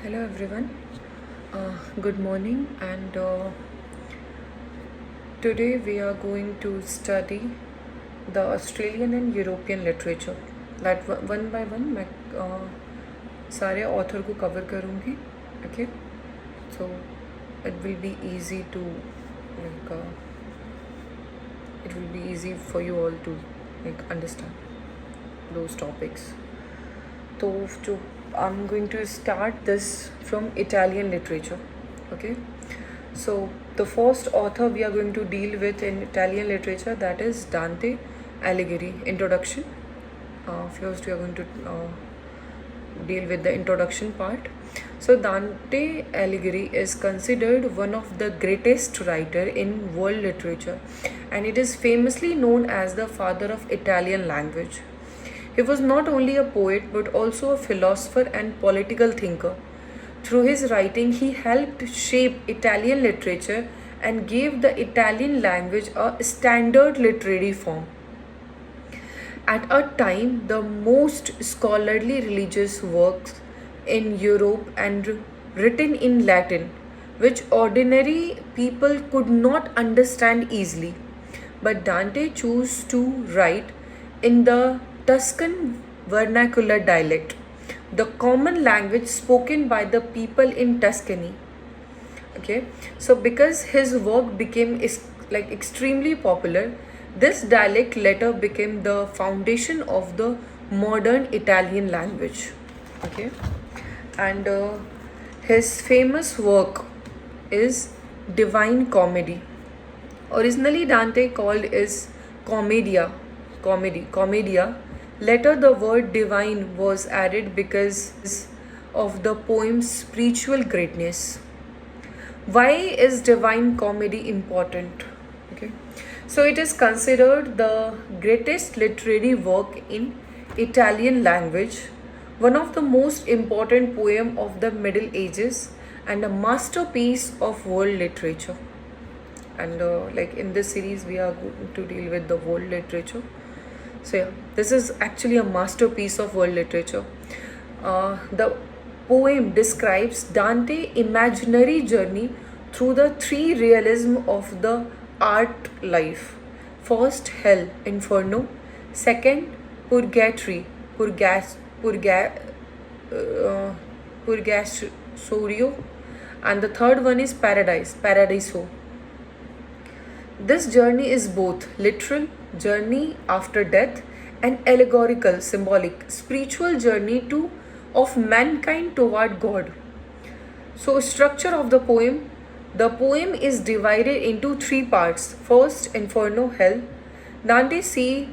Hello everyone. Good morning, and today we are going to study the Australian and European literature. That one by one मैं सारे author को cover करूँगी. Okay, so it will be easy to like it will be easy for you all to understand those topics. So I'm going to start this from Italian literature. Okay, so the first author we are going to deal with in Italian literature, that is Dante Alighieri. Introduction. First we are going to deal with the introduction part. So Dante Alighieri is considered one of the greatest writer in world literature, and it is famously known as the father of Italian language. He was not only a poet but also a philosopher and political thinker. Through his writing, he helped shape Italian literature and gave the Italian language a standard literary form. At a time, the most scholarly religious works in Europe and written in Latin, which ordinary people could not understand easily. But Dante chose to write in the Tuscan vernacular dialect, the common language spoken by the people in Tuscany. Okay, so because his work became extremely popular, this dialect later became the foundation of the modern Italian language. Okay, and his famous work is Divine Comedy. Originally Dante called is commedia. Later the word divine was added because of the poem's spiritual greatness. Why is Divine Comedy important? Okay, so it is considered the greatest literary work in Italian language, one of the most important poem of the Middle Ages, and a masterpiece of world literature. And in this series we are going to deal with the world literature. So yeah, this is actually a masterpiece of world literature. The poem describes Dante's imaginary journey through the three realism of the art life. First, hell, inferno. Second, purgatory, purgatorio. And the third one is paradise, paradiso. This journey is both literal, journey after death, and allegorical, symbolic, spiritual journey of mankind toward God. So, structure of the poem. The poem is divided into three parts. First, Inferno, hell. Dante see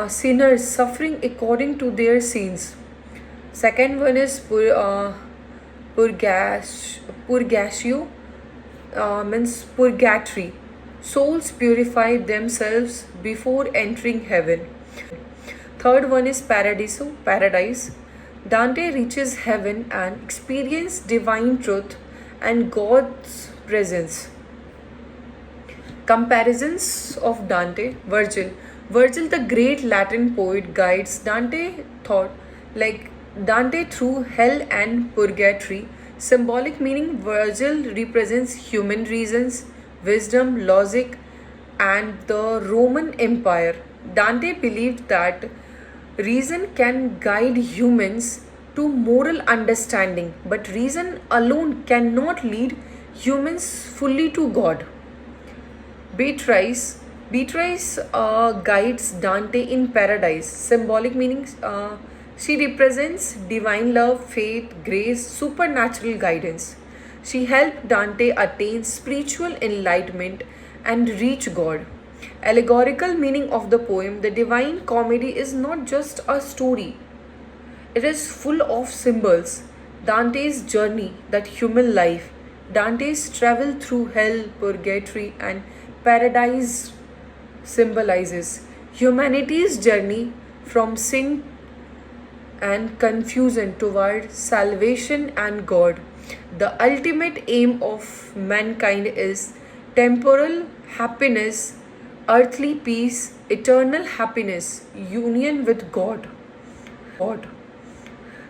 sinners suffering according to their sins. Second one is purgatio, means purgatory. Souls purify themselves before entering heaven. Third one is paradiso, paradise. Dante reaches heaven and experiences divine truth and God's presence. Comparisons of Dante, Virgil. Virgil, the great Latin poet, guides Dante thought like Dante through hell and purgatory. Symbolic meaning, Virgil represents human reasons, wisdom, logic, and the Roman Empire. Dante believed that reason can guide humans to moral understanding, but reason alone cannot lead humans fully to God. Beatrice guides Dante in paradise. Symbolic meanings, she represents divine love, faith, grace, supernatural guidance. She helped Dante attain spiritual enlightenment and reach God. Allegorical meaning of the poem, the Divine Comedy is not just a story. It is full of symbols. Dante's journey, that human life, Dante's travel through hell, purgatory, and paradise symbolizes humanity's journey from sin and confusion toward salvation and God. The ultimate aim of mankind is temporal happiness, earthly peace, eternal happiness, union with God.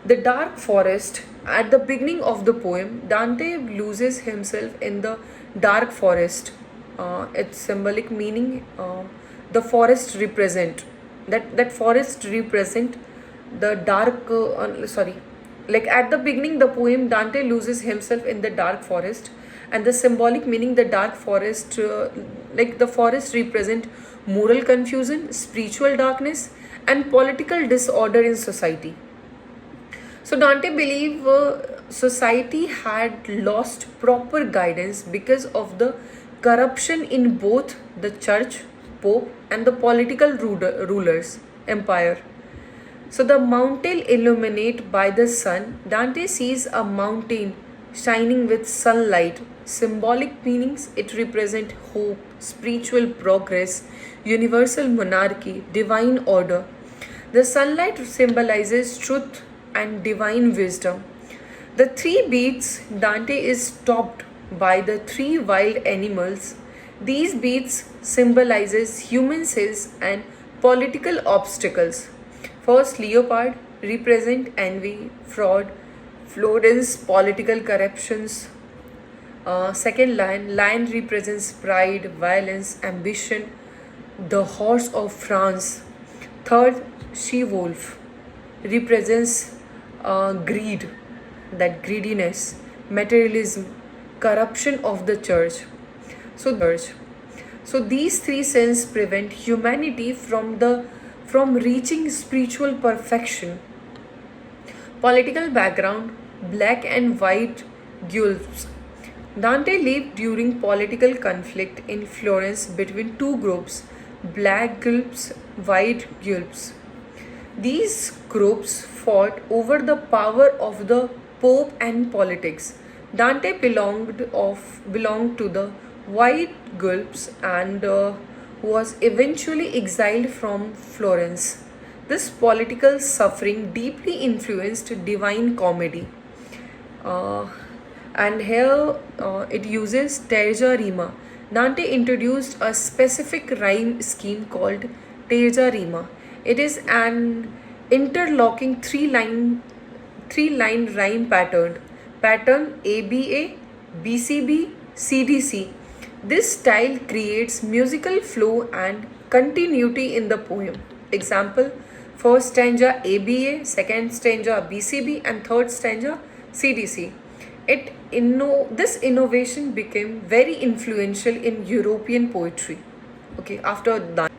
The dark forest at the beginning of the poem, Dante loses himself in the dark forest. Its symbolic meaning, the forest represent that forest represent the dark. Sorry, like at the beginning, the poem Dante loses himself in the dark forest, and the symbolic meaning, the dark forest, like the forest represent moral confusion, spiritual darkness, and political disorder in society. So Dante believed society had lost proper guidance because of the corruption in both the church, pope, and the political rulers, empire. So the mountain illuminated by the sun, Dante sees a mountain shining with sunlight. Symbolic meanings, it represents hope, spiritual progress, universal monarchy, divine order. The sunlight symbolizes truth and divine wisdom. The three beats, Dante is stopped by the three wild animals. These beats symbolizes human sins and political obstacles. First, leopard represent envy, fraud, Florence, political corruptions. Second, lion represents pride, violence, ambition, the horse of France. Third, she wolf represents greed, that greediness, materialism, corruption of the church. So these three sins prevent humanity from reaching spiritual perfection. Political background, black and white guelphs. Dante lived during political conflict in Florence between two groups, black guelphs, white guelphs. These groups fought over the power of the Pope and politics. Dante belonged to the white guelphs and was eventually exiled from Florence. This political suffering deeply influenced Divine Comedy. Uh, and here it uses terza rima. Dante introduced a specific rhyme scheme called terza rima. It is an interlocking three line rhyme pattern ABA, BCB, CDC. This style creates musical flow and continuity in the poem. Example: first stanza ABA, second stanza BCB, and third stanza CDC. This innovation became very influential in European poetry. Okay, after Dante.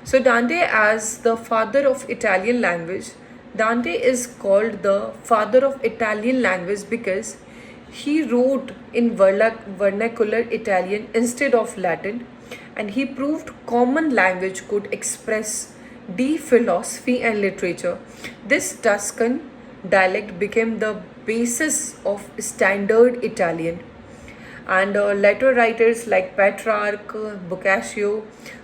So Dante, as the father of Italian language, Dante is called the father of Italian language because he wrote in vernacular Italian instead of Latin, and he proved common language could express deep philosophy and literature. This Tuscan dialect became the basis of standard Italian, and letter writers like Petrarch, Boccaccio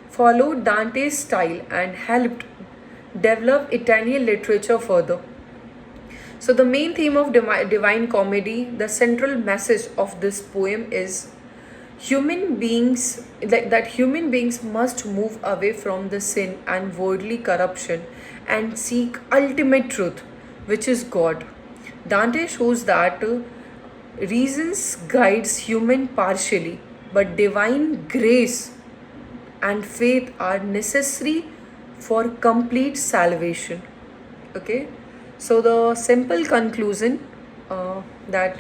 followed Dante's style and helped develop Italian literature further. So, the main theme of Divine Comedy, the central message of this poem is human beings must move away from the sin and worldly corruption and seek ultimate truth, which is God. Dante shows that reasons guides human partially, but divine grace and faith are necessary for complete salvation. Okay, so the simple conclusion, that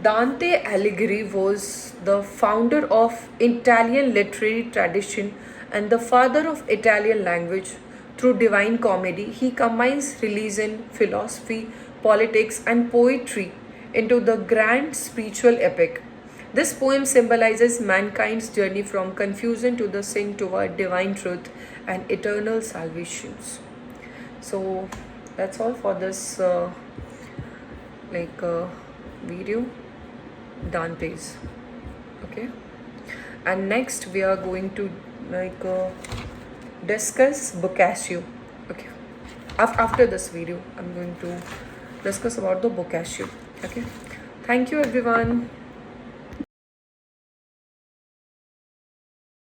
Dante Alighieri was the founder of Italian literary tradition and the father of Italian language. Through Divine Comedy, he combines religion, philosophy, politics, and poetry into the grand spiritual epic. This poem symbolizes mankind's journey from confusion to the sin toward divine truth and eternal salvations. So that's all for this video, Dante's. Okay, and next we are going to discuss Boccaccio. Okay, after this video I'm going to discuss about the Boccaccio. Okay, thank you everyone.